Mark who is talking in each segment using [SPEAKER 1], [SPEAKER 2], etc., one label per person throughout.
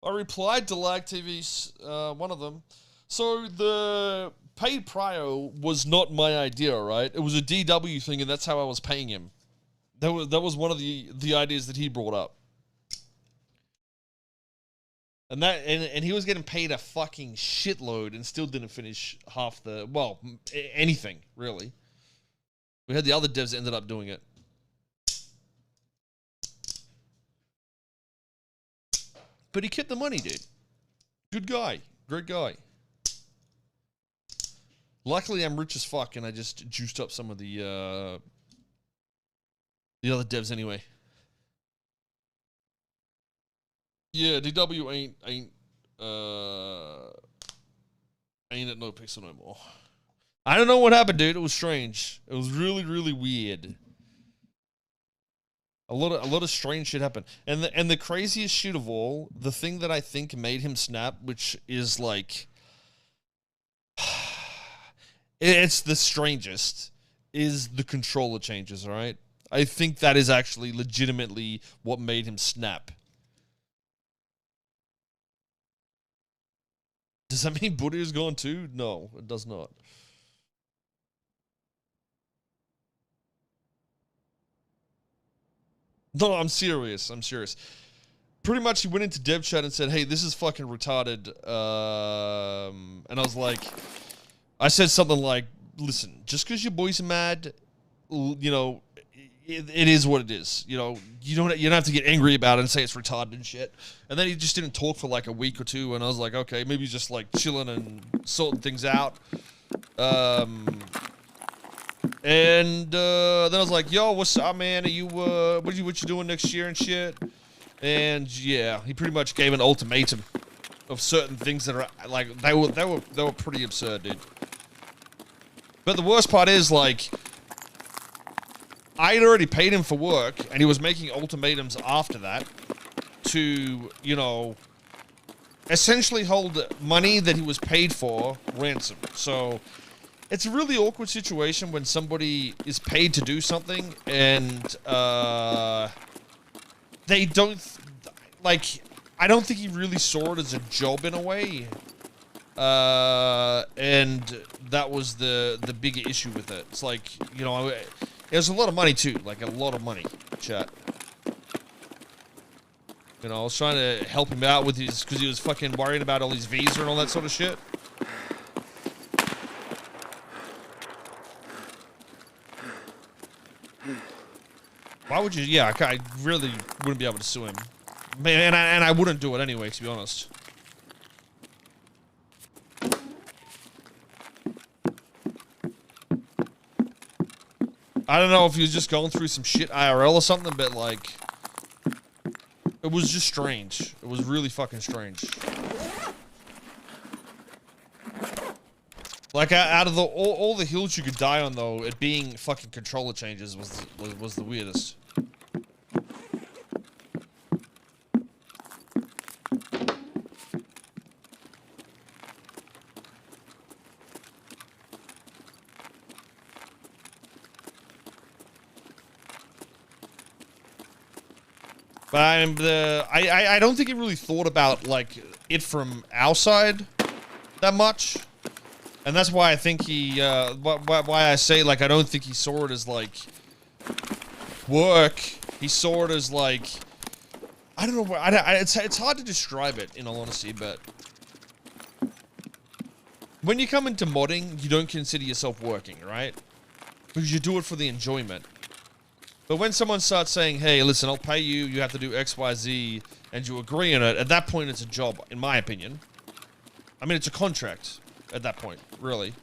[SPEAKER 1] I replied to Lag TV's one of them. So the paid prio was not my idea, right? It was a DW thing, and that's how I was paying him. That was one of the ideas that he brought up. And he was getting paid a fucking shitload and still didn't finish half the, well, anything, really. We had the other devs that ended up doing it. But he kept the money, dude. Good guy. Great guy. Luckily, I'm rich as fuck, and I just juiced up some of the other devs anyway. Yeah, DW ain't at NoPixel no more. I don't know what happened, dude. It was strange. It was really, really weird. A lot of strange shit happened. And the craziest shit of all, the thing that I think made him snap, which is like it's the strangest, is the controller changes, all right? I think that is actually legitimately what made him snap. Does that mean Buddy is gone too? No, it does not. No, I'm serious. I'm serious. Pretty much he went into dev chat and said, hey, this is fucking retarded. And I was like, I said something like, listen, just because your boys are mad, you know, it is what it is. You know, you don't have to get angry about it and say it's retarded and shit. And then he just didn't talk for like a week or two, and I was like, okay, maybe he's just like chilling and sorting things out. And then I was like, yo, what's up, man? Are you what you doing next year and shit? And yeah, he pretty much gave an ultimatum of certain things that are like they were pretty absurd, dude. But the worst part is, like, I had already paid him for work, and he was making ultimatums after that to, you know, essentially hold money that he was paid for ransom. So it's a really awkward situation when somebody is paid to do something and they don't, like, I don't think he really saw it as a job in a way. And that was the bigger issue with it. It's like, you know, it was a lot of money too, like a lot of money, chat. You know, I was trying to help him out with his, because he was fucking worrying about all his visa and all that sort of shit. Why would you? Yeah, I really wouldn't be able to sue him. Man, and I wouldn't do it anyway, to be honest. I don't know if he was just going through some shit IRL or something, but like, it was just strange. It was really fucking strange. Like, out of all the hills you could die on, though, it being fucking controller changes was the weirdest. But I don't think he really thought about, like, it from our side that much. And that's why I think he, why I say, like, I don't think he saw it as, like, work. He saw it as, like, I don't know, it's hard to describe it, in all honesty, but when you come into modding, you don't consider yourself working, right? Because you do it for the enjoyment. But when someone starts saying, hey, listen, I'll pay you, you have to do X, Y, Z, and you agree on it, at that point it's a job, in my opinion. I mean, it's a contract at that point, really.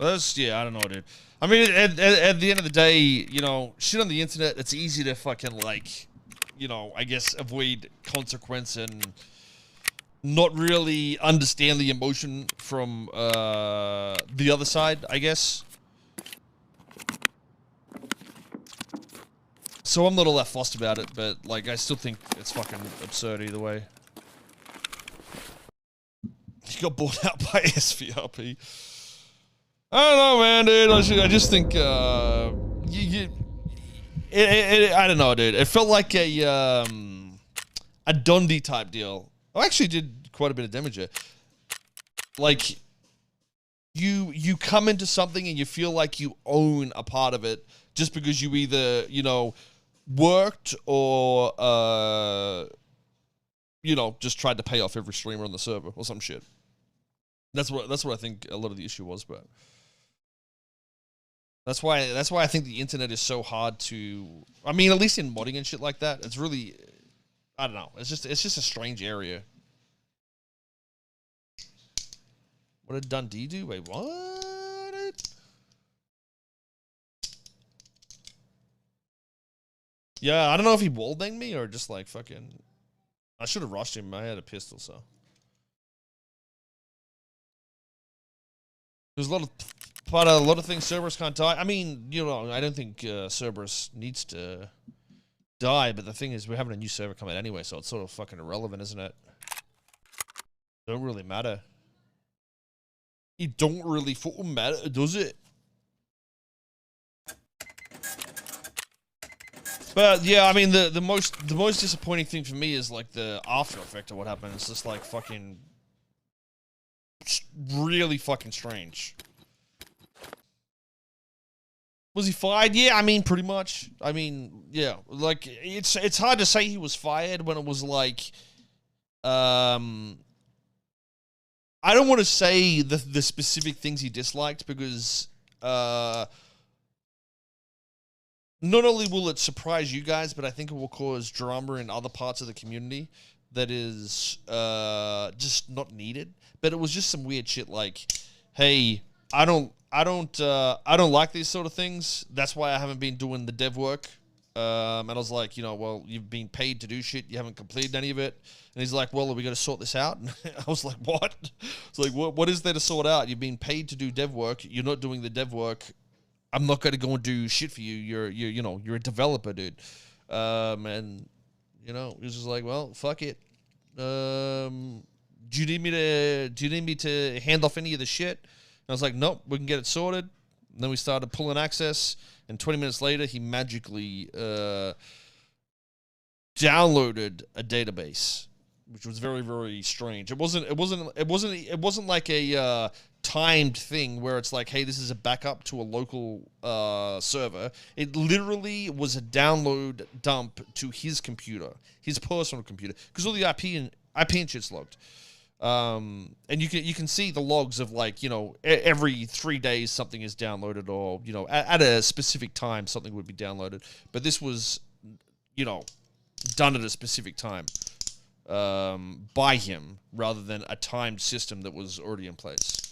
[SPEAKER 1] That's, yeah, I don't know, dude. I mean, at the end of the day, you know, shit on the internet, it's easy to fucking, like, you know, I guess avoid consequence and not really understand the emotion from the other side, I guess. So I'm not all that fussed about it, but, like, I still think it's fucking absurd either way. He got bought out by SVRP. I don't know, man, dude. I just think, I don't know, dude. It felt like a Dundee type deal. I actually did quite a bit of damage here. Like, you come into something and you feel like you own a part of it just because you either, you know, worked or, you know, just tried to pay off every streamer on the server or some shit. That's what I think a lot of the issue was, but that's why I think the internet is so hard to. I mean, at least in modding and shit like that, it's really, I don't know. It's just a strange area. What did Dundee do? Wait, what? Yeah, I don't know if he wall-banged me or just like fucking. I should have rushed him. I had a pistol, so. There's a lot of things Cerberus can't die. I mean, you know, I don't think Cerberus needs to die, but the thing is, we're having a new server come out anyway, so it's sort of fucking irrelevant, isn't it? Don't really matter. It don't really fucking matter, does it? But yeah, I mean, the most disappointing thing for me is like the after effect of what happened. It's just like fucking really fucking strange. Was he fired? Yeah, I mean, pretty much. I mean, yeah, like it's hard to say he was fired when it was like, I don't want to say the specific things he disliked because not only will it surprise you guys, but I think it will cause drama in other parts of the community that is just not needed. But it was just some weird shit like, hey, I don't like these sort of things. That's why I haven't been doing the dev work. And I was like, you know, well, you've been paid to do shit. You haven't completed any of it. And he's like, well, are we going to sort this out? And I was like, what? It's like, what is there to sort out? You've been paid to do dev work. You're not doing the dev work. I'm not going to go and do shit for you. You're a developer, dude. And, you know, he was just like, well, fuck it. Do you need me to hand off any of the shit? And I was like, nope, we can get it sorted. And then we started pulling access. And 20 minutes later, he magically downloaded a database, which was very, very strange. It wasn't like a timed thing where it's like, hey, this is a backup to a local server. It literally was a download dump to his computer, his personal computer, because all the IP and shit's logged. And you can see the logs of like, you know, every 3 days something is downloaded, or, you know, at a specific time something would be downloaded. But this was, you know, done at a specific time by him rather than a timed system that was already in place.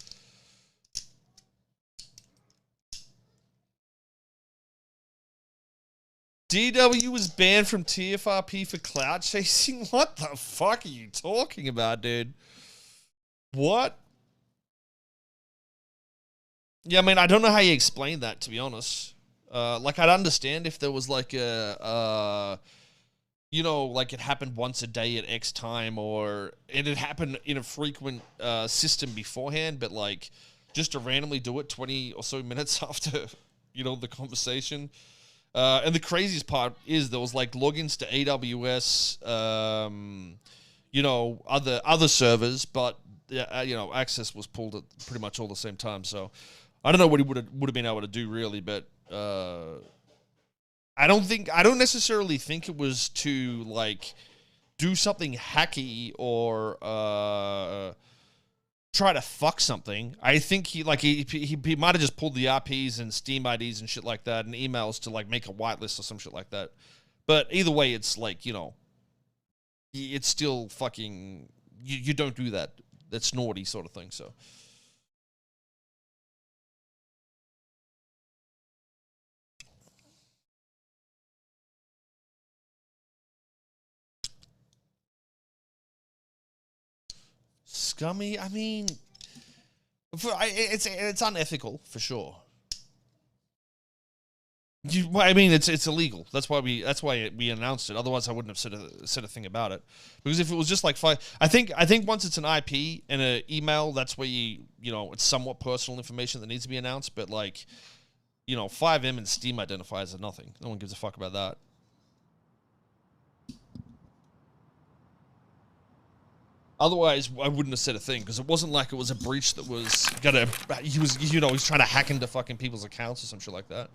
[SPEAKER 1] DW was banned from TFRP for cloud chasing? What the fuck are you talking about, dude? What? Yeah, I mean, I don't know how you explain that, to be honest. Like, I'd understand if there was like you know, like it happened once a day at X time, or it had happened in a frequent system beforehand, but like just to randomly do it 20 or so minutes after, you know, the conversation. And the craziest part is there was like logins to AWS, you know, other servers, but you know, access was pulled at pretty much all the same time. So I don't know what he would have been able to do really, but I don't necessarily think it was to like do something hacky or try to fuck something. I think he might have just pulled the IPs and Steam IDs and shit like that and emails to like make a whitelist or some shit like that. But either way, it's like, you know, it's still fucking, you don't do that. That's naughty sort of thing, so. Scummy, I mean, it's unethical for sure. I mean, it's illegal. That's why we announced it. Otherwise, I wouldn't have said a thing about it. Because if it was just like I think once it's an IP and an email, that's where you know, it's somewhat personal information that needs to be announced. But like, You know, FiveM and Steam identifiers are nothing. No one gives a fuck about that. Otherwise, I wouldn't have said a thing, because it wasn't like it was a breach that was gonna... He was, you know, he's trying to hack into fucking people's accounts or some shit like that.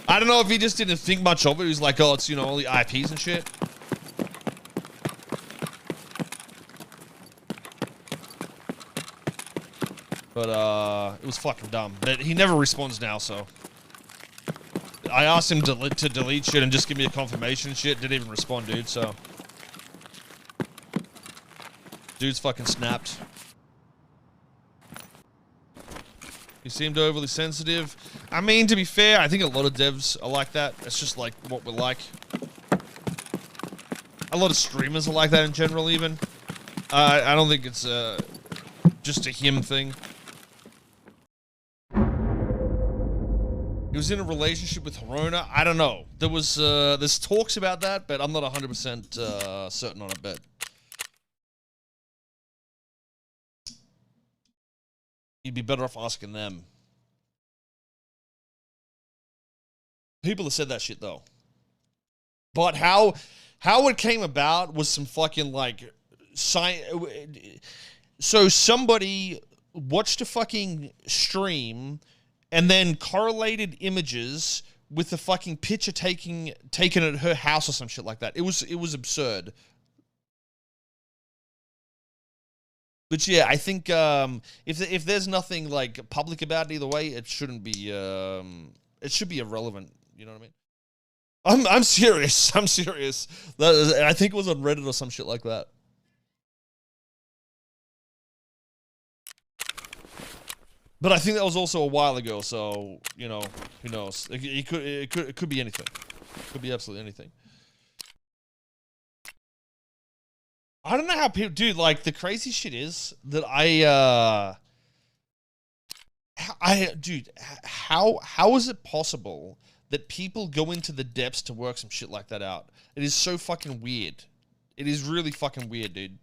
[SPEAKER 1] I don't know if he just didn't think much of it. He was like, oh, it's, you know, only IPs and shit. But, it was fucking dumb. But he never responds now, so... I asked him to delete shit and just give me a confirmation shit. Didn't even respond, dude, so... Dude's fucking snapped. He seemed overly sensitive. I mean, to be fair, I think a lot of devs are like that. It's just like what we're like. A lot of streamers are like that in general, even. I don't think it's just a him thing. He was in a relationship with Hirona. I don't know. There was there's talks about that, but I'm not 100% certain on a bet. You'd be better off asking them. People have said that shit though. But how it came about was some fucking like so somebody watched a fucking stream and then correlated images with the fucking picture taken at her house or some shit like that. It was absurd. But yeah, I think if there's nothing like public about it either way, it shouldn't be it should be irrelevant. You know what I mean? I'm serious. I'm serious. I think it was on Reddit or some shit like that. But I think that was also a while ago, so you know, who knows? It could be anything. It could be absolutely anything. I don't know how people, dude, like, the crazy shit is that dude, how is it possible that people go into the depths to work some shit like that out? It is so fucking weird. It is really fucking weird, dude.